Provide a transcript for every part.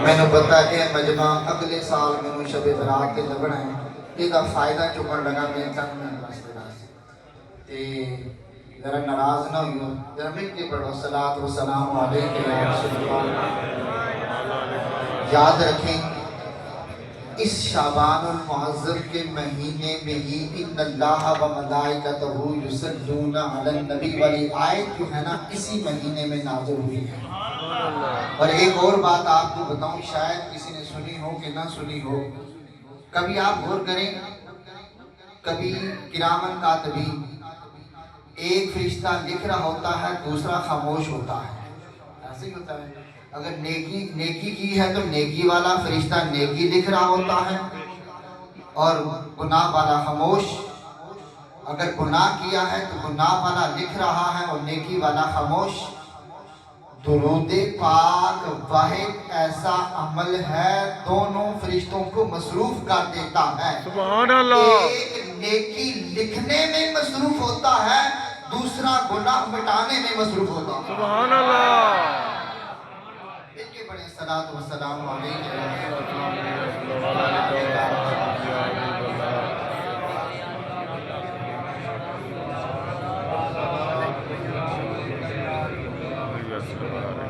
مینوں پتہ ہے مجمع اگلے سال مینوں شب برات تے لگنا ہے، یہ فائدہ چکن لگا میں چند میں واسطے تے ذرا ناراض نہ ہوئیو، ذرا مل کے پڑھو صلاۃ و سلام علیک یا رسول اللہ۔ یاد رکھیں اس شعبان المعظم کے مہینے میں ہی ان اللہ و ملائکتہ یصلون علی النبی والی آیت جو ہے نا اسی مہینے میں نازل ہوئی ہے۔ اور ایک اور بات آپ کو بتاؤں، شاید کسی نے سنی ہو کہ نہ سنی ہو، کبھی آپ غور کریں، کبھی کرامن کاتبین ایک فرشتہ لکھ رہا ہوتا ہے دوسرا خاموش ہوتا ہے، ایسے ہی ہوتا ہے۔ اگر نیکی کی ہے تو نیکی والا فرشتہ نیکی لکھ رہا ہوتا ہے اور گناہ والا خاموش، اگر گناہ کیا ہے تو گناہ والا لکھ رہا ہے اور نیکی والا خاموش۔ درود پاک واحد ایسا عمل ہے دونوں فرشتوں کو مصروف کر دیتا ہے۔ سبحان اللہ۔ ایک نیکی لکھنے میں مصروف ہوتا ہے، دوسرا گناہ مٹانے میں مصروف ہوتا ہے۔ سبحان اللہ۔ ان کے بڑے صلاۃ و سلام علیکم۔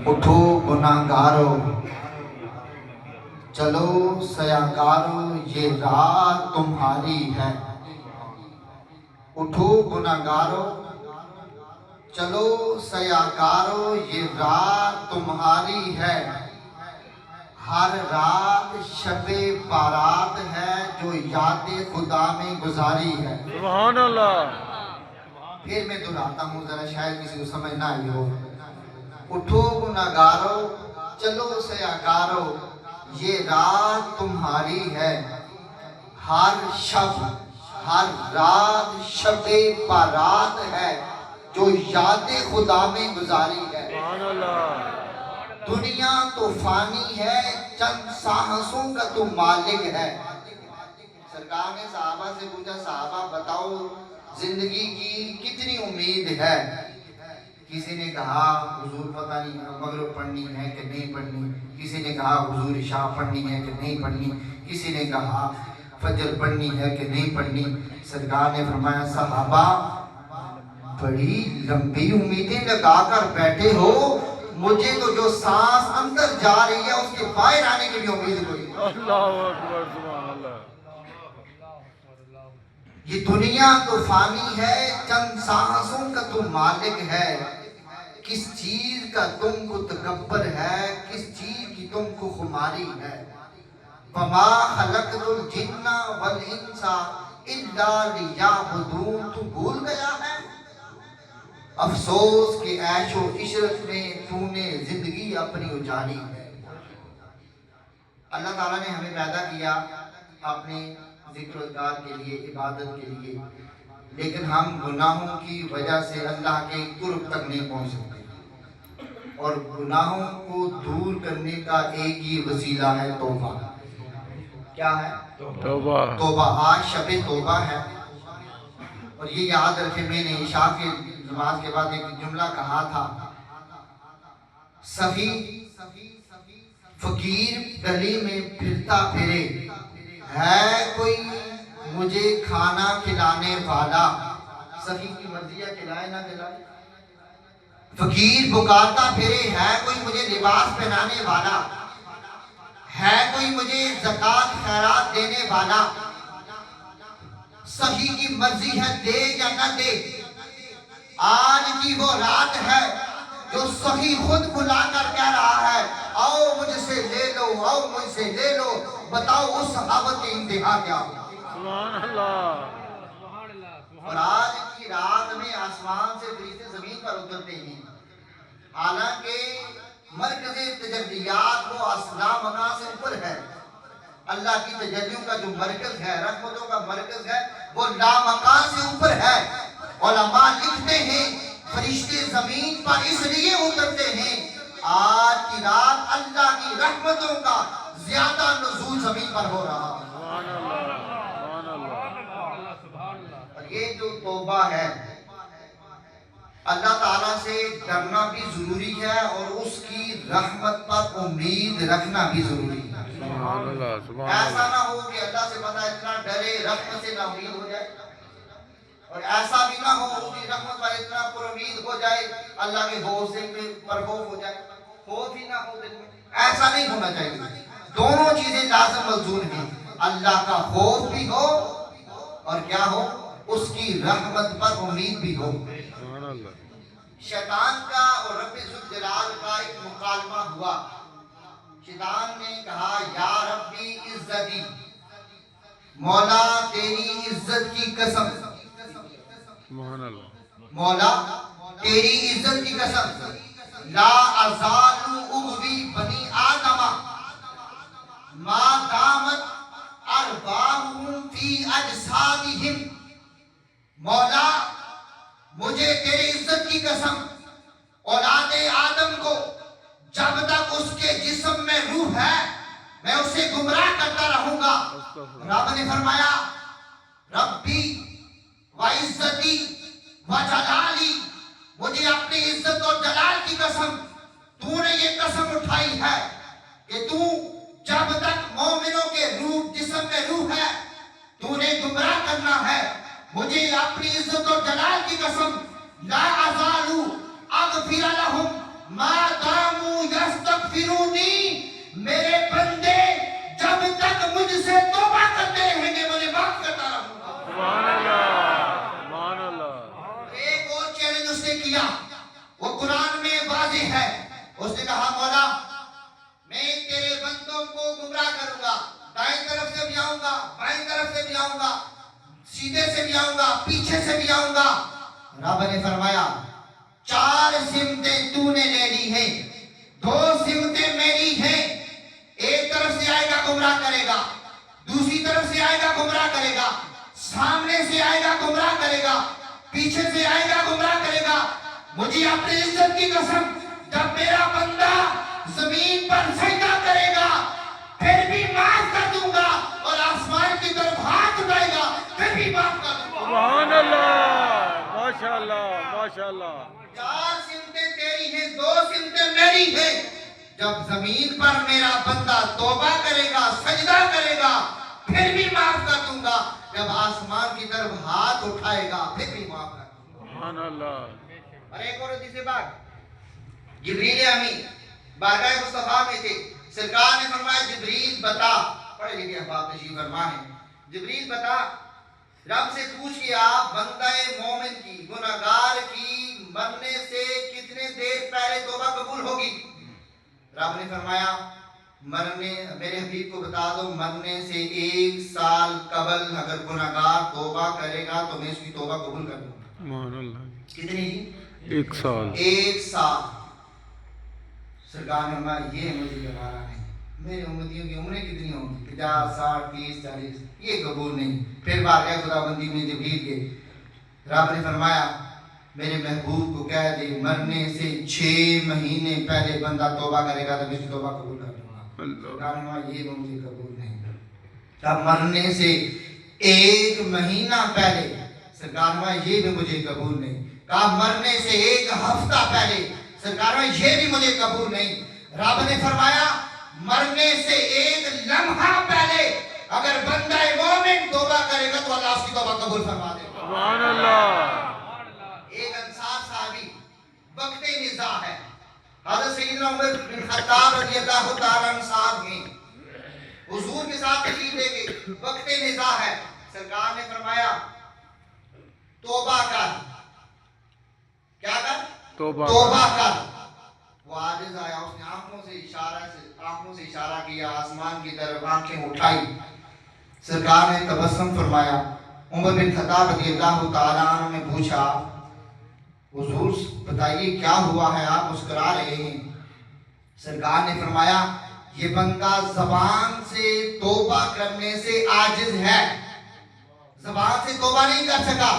اٹھو گناہگارو، چلو سیاکارو، یہ رات تمہاری ہے۔ اٹھو گناہگارو، چلو سیاکارو، یہ رات تمہاری ہے۔ ہر رات شب بارات ہے جو یاد خدا میں گزاری ہے۔ سبحان اللہ۔ پھر میں دہراتا ہوں، ذرا شاید کسی کو سمجھ نہ آئی ہو۔ اٹھو گناہگارو، چلو سیاکارو، یہ رات تمہاری ہے۔ ہر شب، ہر رات شب بارات ہے جو یاد خدا میں گزاری ہے۔ سبحان اللہ۔ دنیا تو فانی ہے، چند سانسوں کا تو مالک ہے۔ سرکار نے صحابہ سے پوچھا، صحابہ بتاؤ زندگی کی کتنی امید ہے؟ کسی نے کہا حضور پتہ نہیں مغرب پڑھنی ہے کہ نہیں پڑھنی، کسی نے کہا حضور عشاء پڑھنی ہے کہ نہیں پڑھنی، کسی نے کہا فجر پڑھنی ہے کہ نہیں پڑھنی۔ سرکار نے فرمایا صحابہ بڑی لمبی امیدیں لگا کر بیٹھے ہو، مجھے تو جو سانس اندر جا رہی ہے اس کے باہر آنے کی بھی امید کوئی نہیں۔ اللہ اکبر، سبحان اللہ۔ یہ دنیا تو فانی ہے، چند سانسوں کا تو مالک ہے۔ کس چیز کا تم کو تکبر ہے، کس چیز کی تم کو خماری ہے۔ وَمَا خَلَقْتُ الْجِنَّ وَالْإِنسَ إِلَّا لِيَعْبُدُونِ، تو بھول گیا ہے؟ افسوس کہ عیش و عشرت میں تو نے زندگی اپنی اجالی ہے۔ اللہ تعالیٰ نے ہمیں پیدا کیا اپنے ذکر و اذکار کے لیے، عبادت کے لیے، لیکن ہم گناہوں کی وجہ سے اللہ کے قرب تک نہیں پہنچ سکتے۔ اور گناہوں کو دور کرنے کا ایک ہی وسیلہ ہے توبہ۔ کیا ہے؟ توبہ۔ توبہ۔ آج شب توبہ ہے، اور یہ یاد رکھیں میں نے عشاء کی نماز کے بعد ایک جملہ کہا تھا، سخی فقیر گلی میں پھرتا پھرے، ہے کوئی مجھے کھانا کھلانے والا۔ سخی کی مرضی ہے کھلائے نہ کھلائے۔ فقیر پکارتا پھرے، ہے کوئی مجھے لباس پہنانے والا، ہے کوئی مجھے زکوٰۃ خیرات دینے والا۔ سخی کی مرضی ہے دے یا نہ دے۔ آج کی وہ رات ہے جو سخی خود بلا کر کہہ رہا ہے، آؤ مجھ سے لے لو، آؤ مجھ سے لے لو، بتاؤ اس سخاوت کی انتہا کیا ہو۔ سبحان اللہ۔ اور آج کی رات میں آسمان سے فرشتے زمین پر اترتے ہیں، حالانکہ مرکز تجلیات وہ اسلام مکان سے اوپر ہے۔ اللہ کی تجلیوں کا جو مرکز ہے، رحمتوں کا مرکز ہے، وہ لامکان سے اوپر ہے۔ علماء لکھتے ہیں فرشتے زمین پر اس لیے اترتے ہیں، آج کی رات اللہ کی رحمتوں کا زیادہ نزول زمین پر ہو رہا ہے۔ سبحان اللہ۔ اور یہ جو توبہ ہے، اللہ تعالیٰ تعالیٰ سے ڈرنا بھی ضروری ہے اور اس کی رحمت پر امید رکھنا بھی ضروری ہے۔ سبحان اللہ سبحان ایسا اللہ نہ ہو کہ اللہ سے بندہ اتنا ڈرے رحمت سے ناامید ہو جائے، اور ایسا بھی نہ ہو اس کی رحمت پر اتنا پر امید ہو جائے اللہ کے خوف سے پر خوف ہو جائے، خوف ہی نہ ہو دل میں۔ ایسا نہیں ہونا چاہیے، دونوں چیزیں لازم ملزوم ہیں، اللہ کا خوف بھی ہو اور کیا ہو، اس کی رحمت پر امید بھی ہو۔ سبحان اللہ شیطان کا اور رب ذوالجلال کا ایک مکالمہ ہوا۔ شیطان نے کہا یا ربی عزتی، مولا تیری عزت کی قسم، سبحان اللہ مولا تیری عزت کی قسم، لا ازال اغوی بنی آدم ما دامت ارواحهم فی اجسادہم، مولا مجھے تیری عزت کی قسم، اولاد آدم کو جب تک اس کے جسم میں روح ہے میں اسے گمراہ کرتا رہوں گا۔ رب نے فرمایا ربی وعزتی وجلالی، مجھے اپنی عزت اور جلال کی قسم، تو نے یہ قسم اٹھائی ہے کہ تو جب تک مومنوں کے روح جسم میں روح ہے تو نے گمراہ کرنا ہے۔ مجھے اپنی عزت اور جلال کی قسم، لا ازالو اغفر لہم ما دامو یستغفرونی، میرے بندے جب تک مجھ سے توبہ کرتے رہیں گے مجھے معاف کرتا رہوں گا۔ سبحان اللہ سبحان اللہ ایک اور چیلنج اس نے کیا، وہ قرآن میں واضح ہے، اس نے کہا مولا میں تیرے بندوں کو گمراہ کروں گا، دائیں طرف سے بھی آؤں گا، بائیں طرف سے بھی آؤں گا، سیدھے سے بھی آؤں گا، پیچھے سے بھی آؤں گا۔ رب نے فرمایا 4 سمتیں تو نے لے لی ہیں، 2 سمتیں میری ہیں، ایک طرف سے آئے گا گمراہ کرے گا، دوسری طرف سے آئے گا گمراہ کرے گا، سامنے سے آئے گا گمراہ کرے گا، پیچھے سے آئے گا گمراہ کرے گا۔ مجھے اپنی عزت کی قسم، جب میرا بندہ زمین پر سجدہ کرے گا پھر بھی معاف کر دوں گا، اور آسمان کی طرف ہاتھ اٹھائے گا پھر بھی معاف کر دوں گا۔ سبحان اللہ ماشاءاللہ ماشاءاللہ 4 سمتیں تیری ہیں، 2 سمتیں میری ہیں۔ جب زمین پر میرا بندہ توبہ کرے گا سجدہ کرے گا پھر بھی معاف کر دوں گا، جب آسمان کی طرف ہاتھ اٹھائے گا پھر بھی معاف کر دوں گا۔ سبحان اللہ اور ایک اور حدیث بات، جبریل امین بارگاہ مصطفیٰ میں تھے، سرکار نے فرمایا جبریل بتا، پڑھے لکھے احباب تشریف فرما ہے، جبریل بتا رب سے پوچھ کہ آپ بندہ مومن کی گناہگار کی مرنے سے کتنے دیر پہلے توبہ قبول ہوگی؟ رب نے فرمایا مرنے، میرے حبیب کو بتا دو مرنے سے 1 سال قبل اگر گناہگار توبہ کرے گا تو میں اس کی توبہ قبول کر دوں گا۔ سبحان اللہ کتنی؟ 1 سال 1 سال۔ سرکار نے فرمایا یہ مجھے گوارا نہیں، میرے امتیوں کی عمریں کتنی ہوں گی، 50 60 30 40، یہ قبول نہیں۔ پھر بارگاہ خداوندی میں جبریل کے رب نے فرمایا میرے محبوب کو کہہ دے مرنے سے 6 مہینے پہلے بندہ توبہ کرے گا تو میں اس کی توبہ قبول کر لوں گا۔ سرکار نے فرمایا یہ مجھے قبول نہیں۔ تب مرنے سے 1 مہینہ پہلے، سرکار نے فرمایا یہ بھی مجھے قبول نہیں۔ کہا مرنے سے 1 ہفتہ پہلے، سرکار میں یہ بھی مجھے قبول نہیں۔ رب نے فرمایا مرنے سے 1 لمحہ پہلے اگر بندہ مومن توبہ کرے گا تو اللہ اس کی توبہ قبول فرما دے گا۔ سبحان اللہ ایک انصار صحابی وقت نزاع ہے، حضرت سیدنا عمر بن خطاب رضی اللہ تعالیٰ عنہ صاحب ہیں، حضور کے ساتھ تشریف لے گئے، وقت نزاع ہے، سرکار نے فرمایا توبہ کر، کیا کر؟ توبہ کر۔ وہ عاجز آیا، اس نے آنکھوں سے اشارہ کیا آسمان کی طرف، آنکھیں اٹھائی، سرکار نے تبسم فرمایا۔ عمر بن خطاب رضی اللہ تعالیٰ عنہ نے پوچھا حضور بتائیے کیا ہوا ہے آپ مسکرا رہے ہیں؟ سرکار نے فرمایا یہ بندہ زبان سے توبہ کرنے سے عاجز ہے، زبان سے توبہ نہیں کر سکا،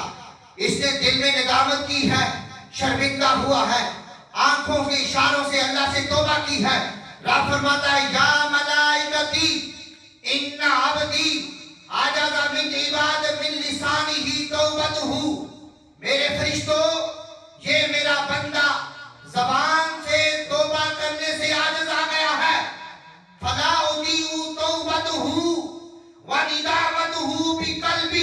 اس نے دل میں ندامت کی ہے، شرمندہ ہوا ہے، آنکھوں کے اشاروں سے اللہ سے توبہ کی ہے۔ رب فرماتا ہے یا ملائکتی ان عبدی عجز من عباد من لسانہ توبتہ، میرے فرشتوں یہ میرا بندہ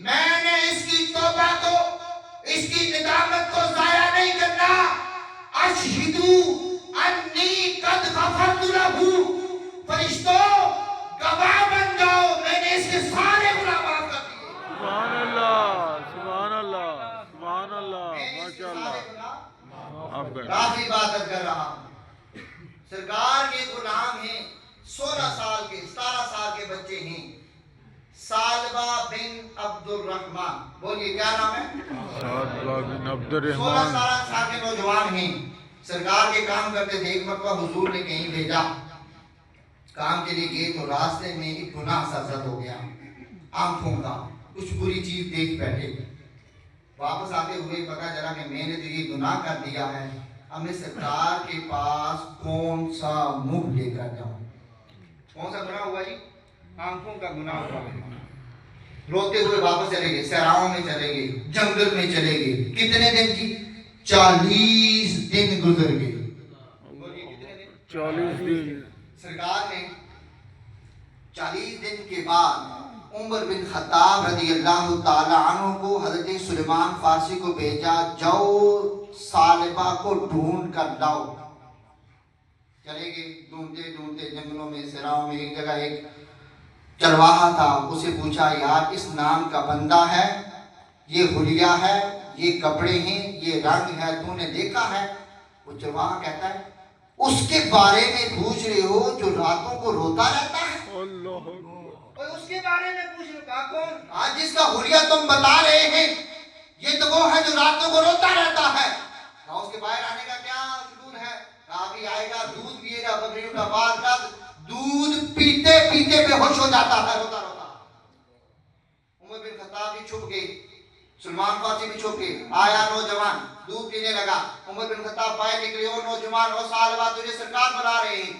میں نے اس کی توبہ کو اس کی ندامت کو ضائع نہیں کرنا اشہدو انی قد غفرت لہ فرشتوں گواہ بن جاؤ میں نے اس کے سارے گناہ معاف کر دیے سبحان اللہ سبحان اللہ سبحان اللہ ماشاء اللہ آپ کا کافی عبادت کر رہا ہوں سرکار کے غلام ہیں 16 سال کے 17 سال کے بچے ہیں سالبہ بن عبد الرحمن بولیے کیا نام ہے سعدبہ بن عبد 16 الرحمن 17 سال کے نوجوان ہیں سرکار کے کام کرتے تھے ایک مرتبہ حضور نے کہیں بھیجا کام کے لیے گئے تو راستے میں ایک گناہ سرزد ہو گیا آنکھوں کا کچھ بری چیز دیکھ بیٹھے واپس آتے ہوئے پتہ چلا کہ میں نے تو یہ گناہ کر دیا ہے اب میں سرکار کے پاس کون سا منہ لے کر جاؤں کون سا گناہ ہوا جی آنکھوں کا گناہ ہوا روتے ہوئے واپس چلے گئے صحراؤں میں چلے گئے جنگل میں چلے گئے کتنے دن کی 40 دن گزر گئے 40 دن سرکار نے 40 دن کے بعد عمر بن خطاب رضی اللہ تعالی عنہ کو حضرت سلیمان فارسی کو بھیجا جاؤ سالبہ کو ڈھونڈ کر لاؤ چلے گئے ڈھونڈتے ڈھونڈتے جنگلوں میں صحراؤں میں ایک جگہ ایک چرواہا تھا اسے پوچھا یار اس نام کا بندہ ہے یہ حلیہ ہے یہ کپڑے ہیں یہ رنگ ہے تو نے دیکھا ہے وہ چرواہا کہتا ہے اس کے بارے میں پوچھ رہے ہو جو راتوں کو روتا رہتا ہے اللہ اور اس کے بارے میں پوچھ رہے ہو کون آج جس کا حلیہ تم بتا رہے ہیں یہ تو وہ ہے جو راتوں کو روتا رہتا ہے اس کے باہر آنے کا کیا شکون ہے ابھی آئے گا دودھ پیے گا بکریوں کا بعد کا دودھ پیتے پیتے بے ہوش ہو جاتا ہے روتا روتا عمر بن خطاب بھی چھپ گئے سلمان فارسی بھی چھپ گئے آیا نوجوان دودھ پینے لگا عمر بن خطاب باہر نکلے او نوجوان او سالبہ تجھے سرکار بلا رہے ہیں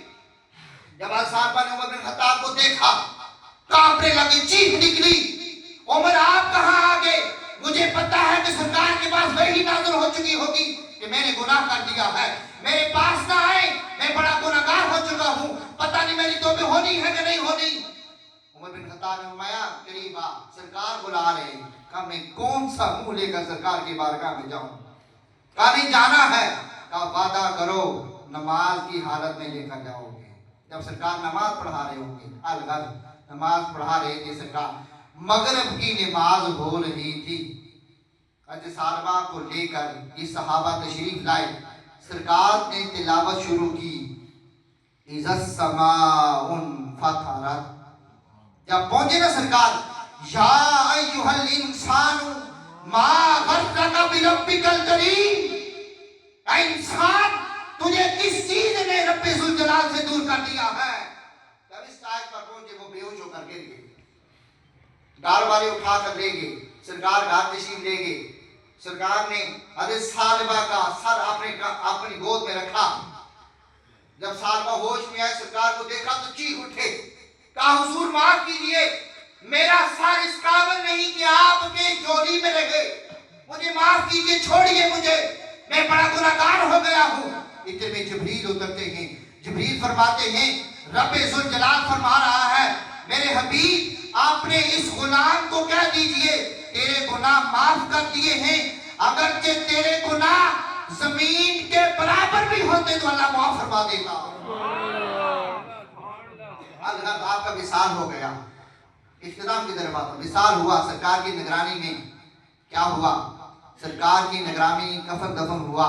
جب سالبہ نے عمر بن خطاب کو دیکھا کانپنے لگی چیخ نکلی عمر آپ کہاں آگے مجھے پتا ہے کہ سرکار کے پاس وہی نازل ہو چکی ہوگی کہ میں نے گناہ کر دیا ہے میرے پاس نہ آئے میں بڑا گناہگار ہو چکا ہوں پتہ نہیں میری توبہ ہونی ہے کہ نہیں ہونی عمر بن خطاب نے فرمایا قریب آ سرکار بلا رہے ہیں کہا میں کون سا منہ لے کر سرکار کی بارگاہ میں جاؤں کہا نہیں جانا ہے کہا وعدہ کرو نماز کی حالت میں لے کر جاؤ گے جب سرکار نماز پڑھا رہے ہوں گے الغرض نماز پڑھا رہے تھے سرکار مغرب کی نماز ہو رہی تھی حضرت سالبہ کو لے کر یہ صحابہ تشریف لائے سرکار نے تلاوت شروع کی اذا السماء انفطرت جب پہنچے نا سرکار یا ایھا الانسان ما غرک بربک الکریم اے انسان تجھے کس چیز نے رب ذوالجلال سے دور کر دیا ہے جب اس آیت پر پہنچے وہ بے ہوش ہو کر گر گئے گھر والے اٹھا کر لے گئے سرکار گھر تشریف لے گئے سرکار نے حضرت سالبہ کا سر اپنی گود میں رکھا جب سالبہ ہوش میں آئے سرکار کو دیکھا تو چیخ اٹھے کہا حضور معاف کیجئے میرا سر اس قابل نہیں کہ آپ کے جولی میں رہے مجھے معاف کیجئے چھوڑیے مجھے میں بڑا گناہگار ہو گیا ہوں اتنے میں جبریل اترتے ہیں جبریل فرماتے ہیں رب ذوالجلال فرما رہا ہے میرے حبیب آپ نے اس غلام کو کہہ دیجئے تیرے گناہ معاف کر دیے ہیں اگرچہ تیرے گناہ زمین کے برابر بھی ہوتے تو اللہ معاف فرما دیتا اللہ آپ کا وصال ہو گیا اختتام کی طرف آتا وصال ہوا سرکار کی نگرانی میں کیا ہوا سرکار کی نگرانی کفن دفن ہوا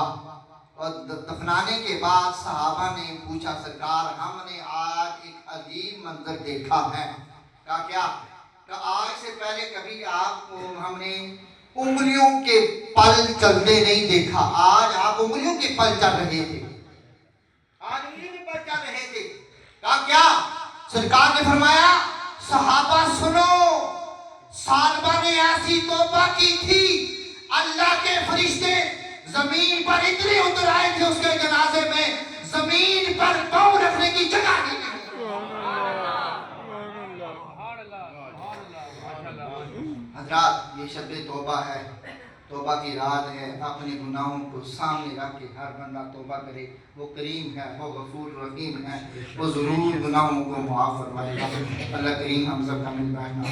اور دفنانے کے بعد صحابہ نے پوچھا سرکار ہم نے آج ایک عجیب منظر دیکھا ہے کہا کیا کہ آج سے پہلے کبھی آپ کو ہم نے انگلیوں کے پل چلتے نہیں دیکھا آج آپ انگلیوں کے پل چل رہے تھے آج انگلیوں کے پل چل رہے تھے کہا کیا سرکار نے فرمایا صحابہ سنو سالبہ نے ایسی توبہ کی تھی اللہ کے فرشتے زمین پر اتنے اتر آئے تھے اس کے جنازے میں زمین پر پاؤں رکھنے کی جگہ نہیں حضرات یہ شب توبہ ہے توبہ کی رات ہے، اپنے گناہوں کو سامنے رکھ کے ہر بندہ توبہ کرے. وہ کریم ہے، وہ غفور رحیم ہے، وہ ضرور گناہوں کو معاف فرمائے گا. اللہ کریم ہم سب کا مل بیٹھنا.